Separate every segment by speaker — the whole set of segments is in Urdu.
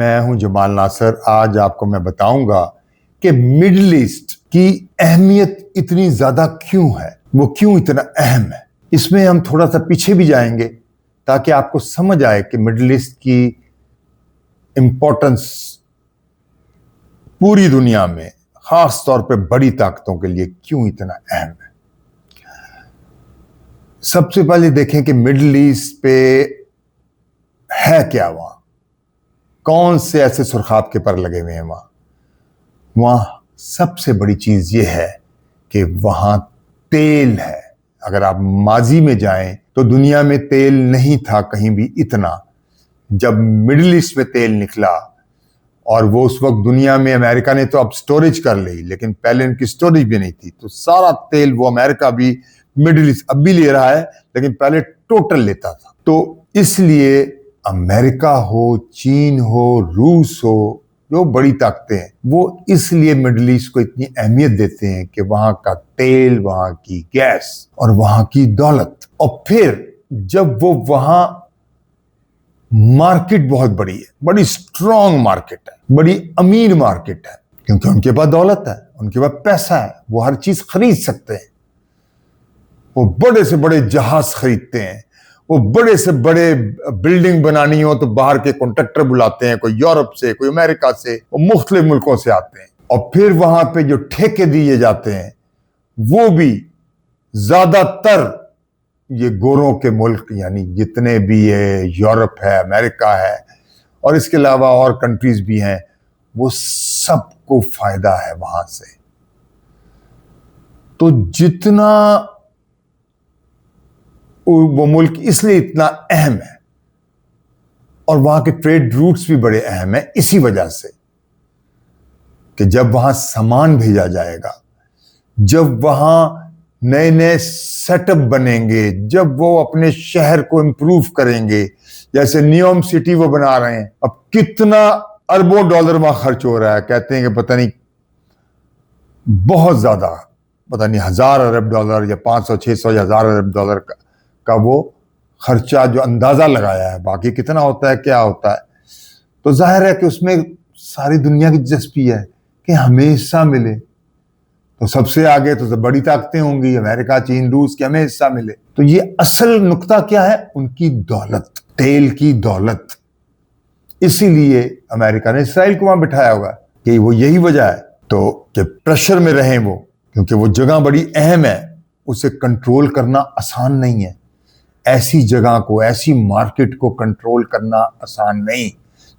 Speaker 1: میں ہوں جمال ناصر. آج آپ کو میں بتاؤں گا کہ مڈل ایسٹ کی اہمیت اتنی زیادہ کیوں ہے, وہ کیوں اتنا اہم ہے. اس میں ہم تھوڑا سا پیچھے بھی جائیں گے تاکہ آپ کو سمجھ آئے کہ مڈل ایسٹ کی امپورٹنس پوری دنیا میں خاص طور پہ بڑی طاقتوں کے لیے کیوں اتنا اہم ہے. سب سے پہلے دیکھیں کہ مڈل ایسٹ پہ ہے کیا, وہاں کون سے ایسے سرخاب کے پر لگے ہوئے ہیں. وہاں سب سے بڑی چیز یہ ہے کہ وہاں تیل ہے. اگر آپ ماضی میں جائیں تو دنیا میں تیل نہیں تھا کہیں بھی اتنا. جب مڈل ایسٹ میں تیل نکلا, اور وہ اس وقت دنیا میں امریکہ نے تو اب سٹوریج کر لی, لیکن پہلے ان کی سٹوریج بھی نہیں تھی, تو سارا تیل وہ امریکہ بھی مڈل ایسٹ اب بھی لے رہا ہے, لیکن پہلے ٹوٹل لیتا تھا. تو اس لیے امریکہ ہو, چین ہو, روس ہو, جو بڑی طاقتیں ہیں, وہ اس لیے مڈل ایسٹ کو اتنی اہمیت دیتے ہیں کہ وہاں کا تیل, وہاں کی گیس اور وہاں کی دولت. اور پھر جب وہ وہاں مارکیٹ بہت بڑی ہے, بڑی سٹرونگ مارکیٹ ہے, بڑی امیر مارکیٹ ہے, کیونکہ ان کے پاس دولت ہے, ان کے پاس پیسہ ہے, وہ ہر چیز خرید سکتے ہیں. وہ بڑے سے بڑے جہاز خریدتے ہیں, وہ بڑے سے بڑے بلڈنگ بنانی ہو تو باہر کے کانٹریکٹر بلاتے ہیں, کوئی یورپ سے, کوئی امریکہ سے, وہ مختلف ملکوں سے آتے ہیں. اور پھر وہاں پہ جو ٹھیکے دیے جاتے ہیں وہ بھی زیادہ تر یہ گوروں کے ملک, یعنی جتنے بھی ہے, یورپ ہے, امریکہ ہے, اور اس کے علاوہ اور کنٹریز بھی ہیں, وہ سب کو فائدہ ہے وہاں سے. تو جتنا وہ ملک اس لیے اتنا اہم ہے, اور وہاں کے ٹریڈ روٹس بھی بڑے اہم ہیں اسی وجہ سے کہ جب وہاں سامان بھیجا جائے گا, جب وہاں نئے نئے سیٹ اپ بنیں گے, جب وہ اپنے شہر کو امپروو کریں گے, جیسے نیوم سٹی وہ بنا رہے ہیں, اب کتنا اربوں ڈالر وہاں خرچ ہو رہا ہے, کہتے ہیں کہ پتہ نہیں بہت زیادہ, پتہ نہیں 1000 ارب ڈالر یا 500 600 یا 1000 ارب ڈالر کا وہ خرچہ جو اندازہ لگایا ہے. باقی کتنا ہوتا ہے, کیا ہوتا ہے, تو ظاہر ہے کہ اس میں ساری دنیا کی دلچسپی ہے کہ ہمیں حصہ ملے. تو سب سے آگے تو بڑی طاقتیں ہوں گی, امریکہ, چین, روس, کے ہمیں حصہ ملے. تو یہ اصل نقطہ کیا ہے, ان کی دولت, تیل کی دولت. اسی لیے امریکہ نے اسرائیل کو وہاں بٹھایا ہوگا کہ وہ یہی وجہ ہے, تو کہ پریشر میں رہیں وہ, کیونکہ وہ جگہ بڑی اہم ہے, اسے کنٹرول کرنا آسان نہیں ہے. ایسی جگہ کو, ایسی مارکیٹ کو کنٹرول کرنا آسان نہیں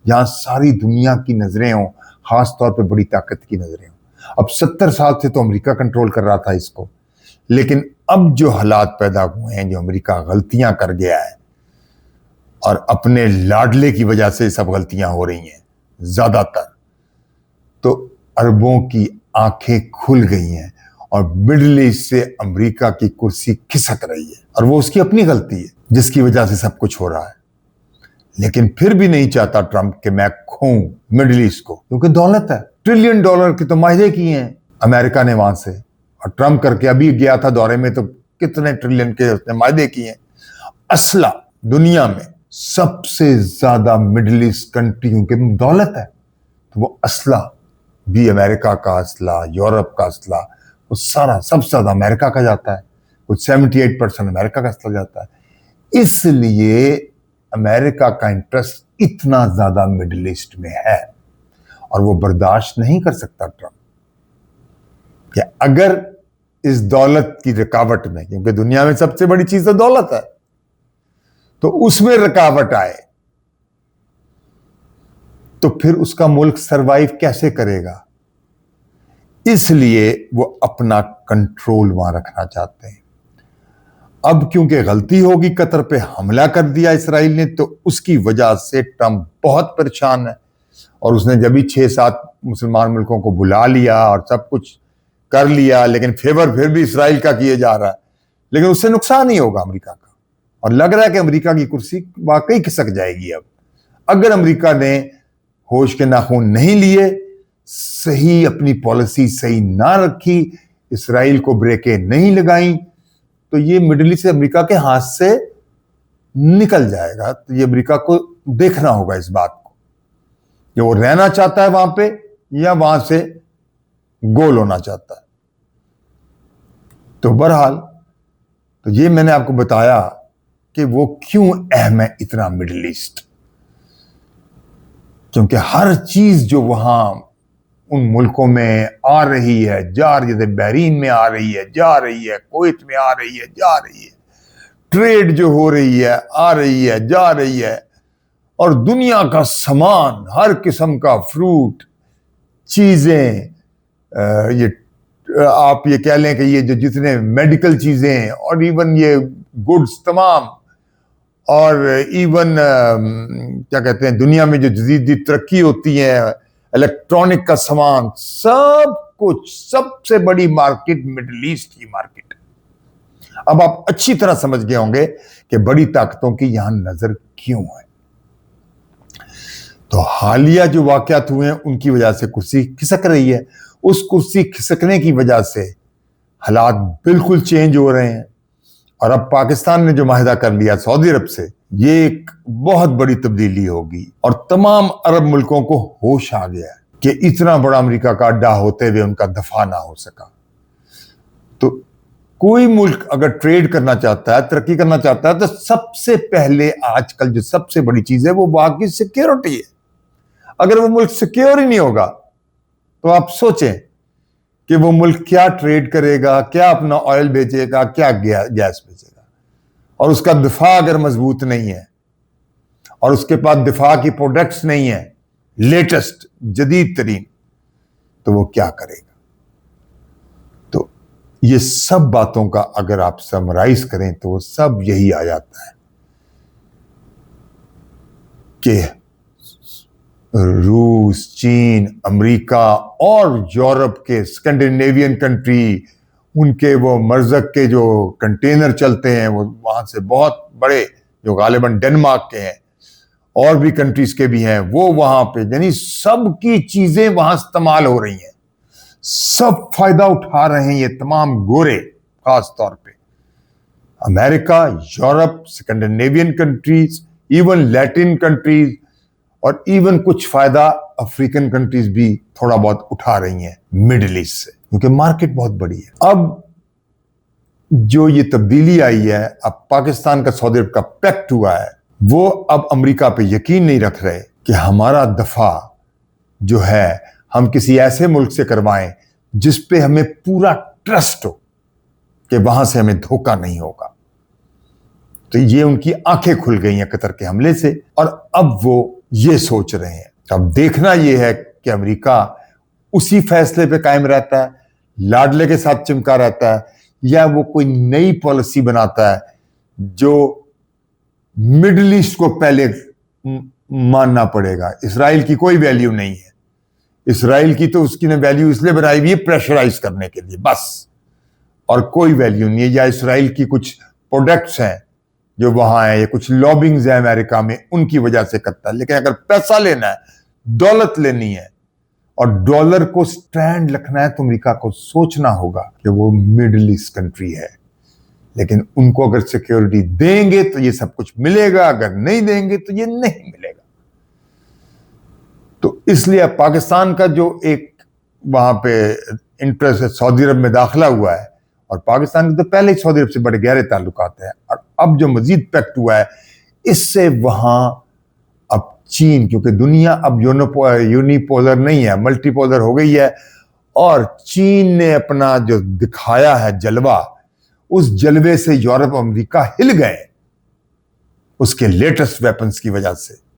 Speaker 1: جہاں ساری دنیا کی نظریں ہوں, خاص طور پہ بڑی طاقت کی نظریں ہوں. اب 70 سال سے تو امریکہ کنٹرول کر رہا تھا اس کو, لیکن اب جو حالات پیدا ہوئے ہیں, جو امریکہ غلطیاں کر گیا ہے, اور اپنے لاڈلے کی وجہ سے سب غلطیاں ہو رہی ہیں زیادہ تر, تو عربوں کی آنکھیں کھل گئی ہیں, اور مڈل ایسٹ سے امریکہ کی کرسی کھسک رہی ہے, اور وہ اس کی اپنی غلطی ہے جس کی وجہ سے سب کچھ ہو رہا ہے. لیکن پھر بھی نہیں چاہتا ٹرمپ کہ میں کھوں مڈل ایسٹ کو, کیونکہ دولت ہے. $1 ٹریلین کے تو معاہدے کیے ہیں امریکہ نے وہاں سے, اور ٹرمپ کر کے ابھی گیا تھا دورے میں, تو کتنے ٹریلین کے اس نے معاہدے کیے ہیں. اسلحہ دنیا میں سب سے زیادہ مڈل ایسٹ کنٹریوں کے دولت ہے, تو وہ اسلحہ بھی امریکہ کا اسلحہ, یورپ کا اسلحہ, وہ سارا سب سے زیادہ امریکہ کا جاتا ہے. کچھ 78% امریکہ کا اسلحہ جاتا ہے. اس لیے امریکہ کا انٹرسٹ اتنا زیادہ مڈل ایسٹ میں ہے, اور وہ برداشت نہیں کر سکتا ٹرمپ کہ اگر اس دولت کی رکاوٹ میں, کیونکہ دنیا میں سب سے بڑی چیز تو دولت ہے, تو اس میں رکاوٹ آئے تو پھر اس کا ملک سروائیو کیسے کرے گا. اس لیے وہ اپنا کنٹرول وہاں رکھنا چاہتے ہیں. اب کیونکہ غلطی ہوگی, قطر پہ حملہ کر دیا اسرائیل نے, تو اس کی وجہ سے ٹرمپ بہت پریشان ہے, اور اس نے جبھی 6-7 مسلمان ملکوں کو بلا لیا اور سب کچھ کر لیا, لیکن فیور پھر بھی اسرائیل کا کیے جا رہا ہے. لیکن اس سے نقصان ہی ہوگا امریکہ کا, اور لگ رہا ہے کہ امریکہ کی کرسی واقعی کھسک جائے گی. اب اگر امریکہ نے ہوش کے ناخن نہیں لیے, صحیح اپنی پالیسی صحیح نہ رکھی, اسرائیل کو بریکیں نہیں لگائیں, تو یہ مڈل ایسٹ امریکہ کے ہاتھ سے نکل جائے گا. تو یہ امریکہ کو دیکھنا ہوگا اس بات کو کہ وہ رہنا چاہتا ہے وہاں پہ یا وہاں سے گول ہونا چاہتا ہے. تو بہرحال تو یہ میں نے آپ کو بتایا کہ وہ کیوں اہم ہے اتنا مڈل ایسٹ، کیونکہ ہر چیز جو وہاں ان ملکوں میں آ رہی ہے جا رہی ہے، بحرین میں آ رہی ہے جا رہی ہے، کویت میں آ رہی ہے جا رہی ہے، ٹریڈ جو ہو رہی ہے آ رہی ہے جا رہی ہے، اور دنیا کا سامان، ہر قسم کا فروٹ، چیزیں، یہ آپ یہ کہہ لیں کہ یہ جو جتنے میڈیکل چیزیں اور ایون یہ گڈز تمام، اور ایون کیا کہتے ہیں دنیا میں جو جدید ترقی ہوتی ہے، الیکٹرانک کا سامان، سب کچھ، سب سے بڑی مارکیٹ مڈل ایسٹ کی مارکیٹ. اب آپ اچھی طرح سمجھ گئے ہوں گے کہ بڑی طاقتوں کی یہاں نظر کیوں ہے. تو حالیہ جو واقعات ہوئے ہیں ان کی وجہ سے کرسی کھسک رہی ہے. اس کرسی کھسکنے کی وجہ سے حالات بالکل چینج ہو رہے ہیں. اور اب پاکستان نے جو معاہدہ کر لیا سعودی عرب سے، یہ ایک بہت بڑی تبدیلی ہوگی، اور تمام عرب ملکوں کو ہوش آ گیا کہ اتنا بڑا امریکہ کا اڈا ہوتے ہوئے ان کا دفاع نہ ہو سکا. تو کوئی ملک اگر ٹریڈ کرنا چاہتا ہے، ترقی کرنا چاہتا ہے، تو سب سے پہلے آج کل جو سب سے بڑی چیز ہے وہ وہاں کی سیکیورٹی ہے. اگر وہ ملک سیکیور ہی نہیں ہوگا تو آپ سوچیں کہ وہ ملک کیا ٹریڈ کرے گا، کیا اپنا آئل بیچے گا، کیا گیس بیچے گا. اور اس کا دفاع اگر مضبوط نہیں ہے اور اس کے پاس دفاع کی پروڈکٹس نہیں ہیں لیٹسٹ جدید ترین، تو وہ کیا کرے گا. تو یہ سب باتوں کا اگر آپ سمرائز کریں تو وہ سب یہی آ جاتا ہے کہ روس، چین، امریکہ اور یورپ کے اسکینڈینیوین کنٹری، ان کے وہ مرزق کے جو کنٹینر چلتے ہیں وہ وہاں سے بہت بڑے، جو غالباً ڈنمارک کے ہیں اور بھی کنٹریز کے بھی ہیں، وہ وہاں پہ، یعنی سب کی چیزیں وہاں استعمال ہو رہی ہیں، سب فائدہ اٹھا رہے ہیں. یہ تمام گورے، خاص طور پہ امریکہ، یورپ، اسکینڈینیوین کنٹریز، ایون لیٹن کنٹریز، اور ایون کچھ فائدہ افریقن کنٹریز بھی تھوڑا بہت اٹھا رہی ہیں مڈل ایسٹ سے، کیونکہ مارکیٹ بہت بڑی ہے. اب جو یہ تبدیلی آئی ہے، اب پاکستان کا سعودی عرب کا پیکٹ ہوا ہے، وہ اب امریکہ پہ یقین نہیں رکھ رہے کہ ہمارا دفاع جو ہے ہم کسی ایسے ملک سے کروائیں جس پہ ہمیں پورا ٹرسٹ ہو کہ وہاں سے ہمیں دھوکہ نہیں ہوگا. تو یہ ان کی آنکھیں کھل گئی ہیں قطر کے حملے سے، اور اب وہ یہ سوچ رہے ہیں. اب دیکھنا یہ ہے کہ امریکہ اسی فیصلے پہ قائم رہتا ہے، لاڈلے کے ساتھ چمکا رہتا ہے، یا وہ کوئی نئی پالیسی بناتا ہے جو مڈل ایسٹ کو پہلے ماننا پڑے گا. اسرائیل کی کوئی ویلیو نہیں ہے. اسرائیل کی تو اس کی نے ویلیو اس لیے بنائی ہوئی ہے پریشرائز کرنے کے لیے بس، اور کوئی ویلیو نہیں ہے. یا اسرائیل کی کچھ پروڈکٹس ہیں جو وہاں ہیں، یا کچھ لابنگز ہیں امریکہ میں، ان کی وجہ سے کرتا ہے. لیکن اگر پیسہ لینا ہے، دولت لینی ہے اور ڈالر کو سٹینڈ رکھنا ہے، تو امریکہ کو سوچنا ہوگا کہ وہ مڈل ایسٹ کنٹری ہے. لیکن ان کو اگر سیکیورٹی دیں گے تو یہ سب کچھ ملے گا، اگر نہیں دیں گے تو یہ نہیں ملے گا. تو اس لیے پاکستان کا جو ایک وہاں پہ انٹرسٹ سعودی عرب میں داخلہ ہوا ہے، اور پاکستان کے تو پہلے ہی سعودی عرب سے بڑے گہرے تعلقات ہیں، اور اب جو مزید پیکٹ ہوا ہے اس سے وہاں اب چین، کیونکہ دنیا اب یونیپولر نہیں ہے، ملٹی پولر ہو گئی ہے، اور چین نے اپنا جو دکھایا ہے جلوہ، اس جلوے سے یورپ، امریکہ ہل گئے اس کے لیٹسٹ ویپنز کی وجہ سے.